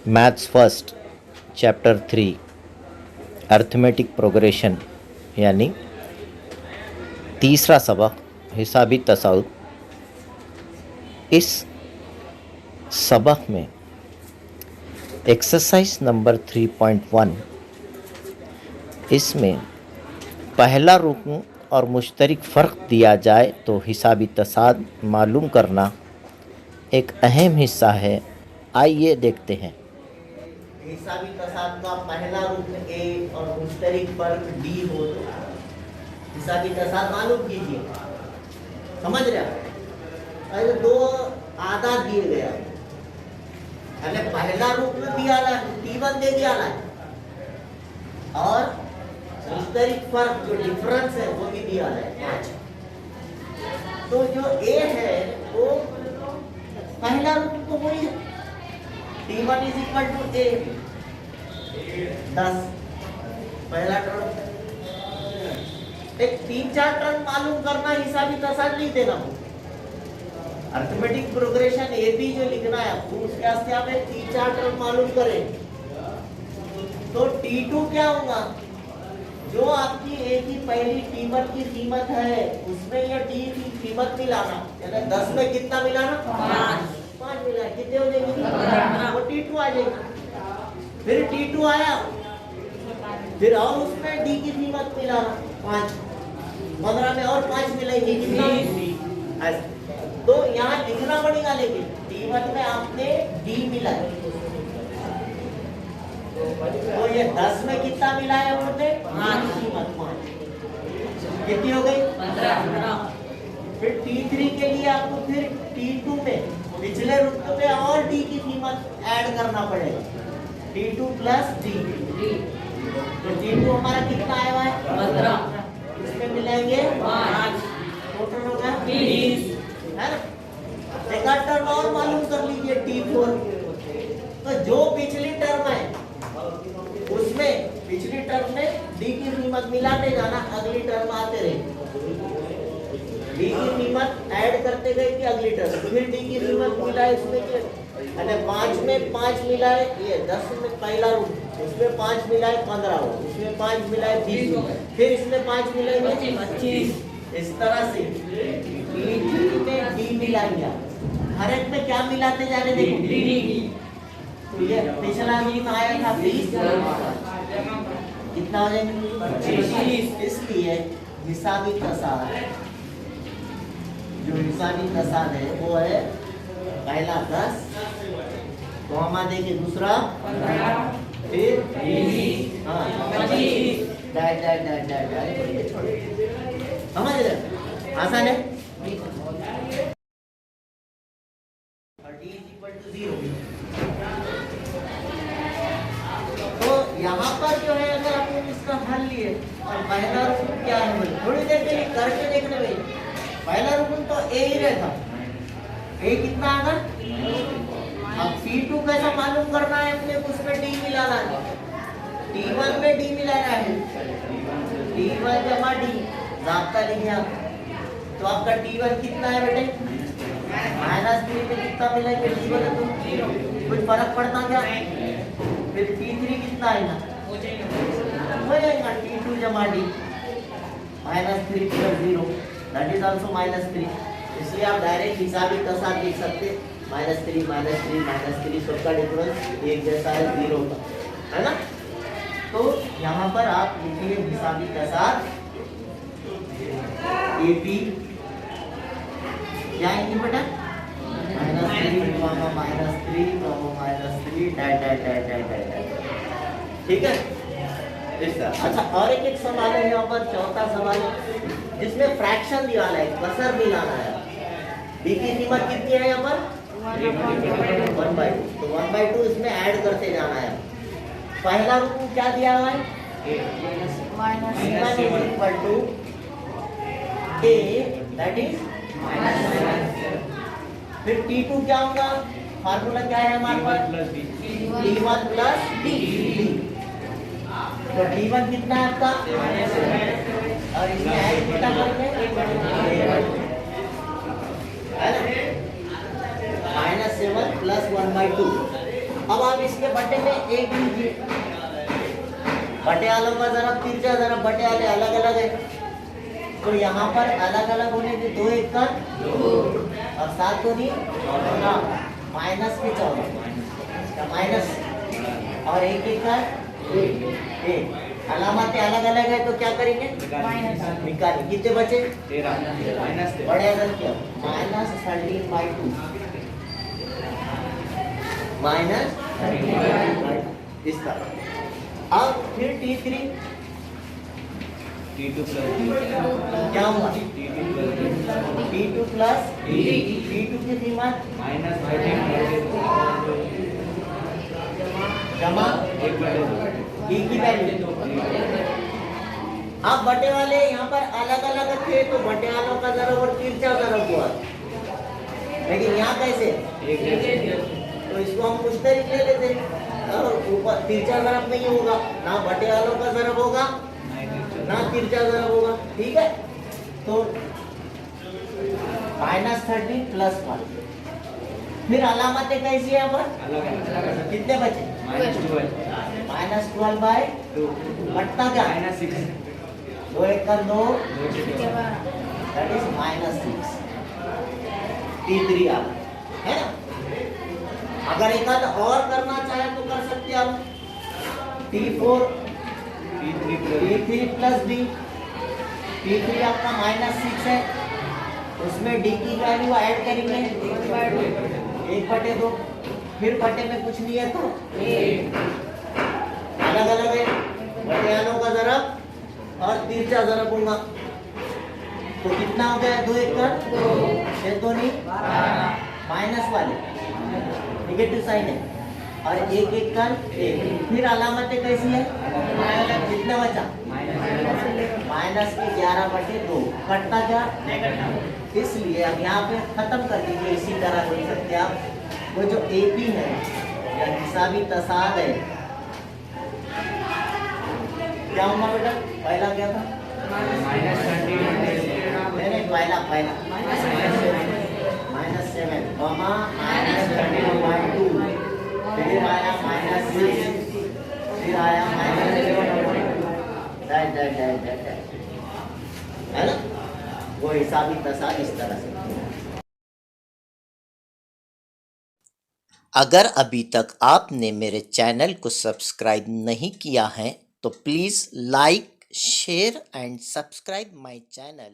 Maths first chapter 3 arithmetic progression यानी तीसरा सबक हिसाबी तसाउद। इस सबक में एक्सरसाइज नंबर 3.1 इसमें पहला रुकन और मुश्तरक फ़र्क दिया जाए तो हिसाबी तसाद मालूम करना एक अहम हिस्सा है। आइए देखते हैं। हिसाबी तसाद का पहला रुकन ए और मुश्तरक फर्क डी हो तो हिसाबी तसाद मालूम कीजिए। समझ रहे आप? अरे दो आधा दिए गया, अरे पहला रुकन दिया ला T1 दे दिया ला और मुश्तरक फर्क जो डिफरेंस है वो भी दिया ला 5। तो जो ए है वो पहला रुकन तो वही है, T1 इज इक्वल टू ए 10 पहला टर्म। एक 3-4 टर्म मालूम करना हिसाबी तसाद नहीं देना। अर्थमेटिक प्रोग्रेशन ए बी जो लिखना है आपको उसके वास्ते आप 3-4 टर्म मालूम करें तो T2 क्या होगा, जो आपकी ए की पहली कीमत की कीमत है उसमें ये डी की कीमत मिलाना, यानी 10 में कितना मिलाना 5 मिला, कितने हो जाएंगे वो T2 आ जाएगा। फिर T2 आया, फिर और उसमें डी की कीमत मिलाना 5, 15 में और 5 मिलाएंगे कितना। तो यहाँ लिखना पड़ेगा, लेकिन T1 में आपने डी मिला तो ये 10 में कितना मिला है उन्होंने 5 कितनी हो गई 15। फिर T3 के लिए आपको फिर T2 में पिछले रुकन में और डी की कीमत ऐड करना पड़ेगा, T2 प्लस डी। तो T2 हमारा कितना आया हुआ है 15, इसमें मिलाएंगे 5, टोटल होगा 20 है ना। एक टर्म और मालूम कर लीजिए T4। तो जो पिछली टर्म है उसमें पिछली टर्म में डी की कीमत मिलाते जाना, अगली टर्म आते रहे, डी की कीमत ऐड करते गए कि अगली टर्म, फिर डी की कीमत मिलाए इसमें कि 5 में 5 मिलाए, ये 10 में पहला रूप, इसमें 5 मिलाए 15 हो, इसमें 5 मिलाए 20 हो, फिर इसमें 5 मिलाए 25। इस तरह से T3 में डी मिलाएंगे, हर एक में क्या मिलाते जा रहे देखो डी। तो ये पिछला रूप आया था 20, कितना हो जाएगा 25। इसलिए हिसाबी तसाद, जो हिसाबी तसाद है वो है पहला 10, तो हम देंगे दूसरा 15, फिर 20, हाँ 25, समझ रहे? आसान है। तो यहाँ पर जो है अगर आपने इसका हल लिए और पहला रुकन क्या है थोड़ी देर के लिए करके देखने में, पहला रुकन तो ए ही रहता, ए कितना आएगा। अब T2 कैसा मालूम करना है अपने, उसमें डी मिलाना है, T1 में डी मिलाना है, T1 जमा डी जाब्ता लिखा, तो आपका T1 कितना है बेटे -3 में कितना मिलेगा T1 है तो कुछ फर्क पड़ता क्या। फिर T3 कितना आएगा हो जाएगा T2 जमा डी -3 + 0 दैट इज आल्सो -3। इसलिए आप डायरेक्ट हिसाबी तसाद लिख सकते -3 -3 सबका डिफरेंस एक जैसा है 0 का, है ना। तो यहाँ पर आप लिखिए हिसाबी तसाद AP क्या है बेटा -3 ठीक है। अच्छा और एक सवाल है यहाँ पर, चौथा सवाल जिसमें फ्रैक्शन दिया है, कसर मिलाना है। डी की कीमत कितनी है यहाँ पर 1/2, तो 1/2 इसमें ऐड करते जाना है। पहला रुकन क्या दिया हुआ है A दैट इज फिर T2 क्या होगा, फार्मूला क्या है हमारे पास T1 प्लस डी। तो T1 कितना है आपका और इसमें ऐड कितना करेंगे -7 + 1/2 अब आप इसके बटे में एक लीजिए, बटे वालों का जरा तिरछा जरा बटे वाले अलग अलग है, तो यहाँ पर अलग अलग होने के 2 1 का 2 और 7 को नहीं माइनस के 14 माइनस और 1 1 का 1 अलामतें अलग अलग है तो क्या करेंगे निकालें। कितने बचे 13 बड़े अदद क्या -13/2 -13/2 इस तरह। अब फिर T3 T2 plus क्या हुआ T2 प्लस D T2 की कीमत minus 13 जमा E की वैल्यू। अब बटे वाले यहाँ पर अलग अलग थे तो बटे वालों का जरब और तिरछा जरब हुआ, लेकिन यहाँ कैसे तो इसको हम मुश्तरिक ले लेते और ऊपर तिरछा जरब नहीं होगा, ना बटे वालों का जरब होगा ना तिरछा जरब होगा, ठीक है। तो -13 प्लस 1 फिर अलामतें कैसी है यहाँ पर कितने बचे -12/2 घटता क्या -6 2 1 का 2 दैट इज -6 T3 आप है ना। अगर एक आध और करना चाहे तो कर सकते हैं आप T4 T3 plus D T3 आपका -6 है, उसमें D की वैल्यू ऐड करेंगे 1/2 फिर बटे में कुछ नहीं है तो अलग अलग है, बटे वालों का जरब और तिरछा जरब होगा तो कितना हो गया 2 1 का 2 2 नहीं माइनस वाले नेगेटिव साइन है और 1 1 का 1 फिर अलामतें कैसी है कितना बचा -11/2 कटता क्या इसलिए अब यहाँ पे खत्म कर दीजिए। इसी तरह देख सकते हैं आप वो जो AP है या हिसाबी तसाद है क्या होगा बेटा पहला क्या था नहीं पहला -7 कॉमा -13/2 फिर आया -6 फिर आया -7 है ना, वो हिसाबी तसाद इस तरह से। अगर अभी तक आपने मेरे चैनल को सब्सक्राइब नहीं किया है तो please like share and subscribe my channel.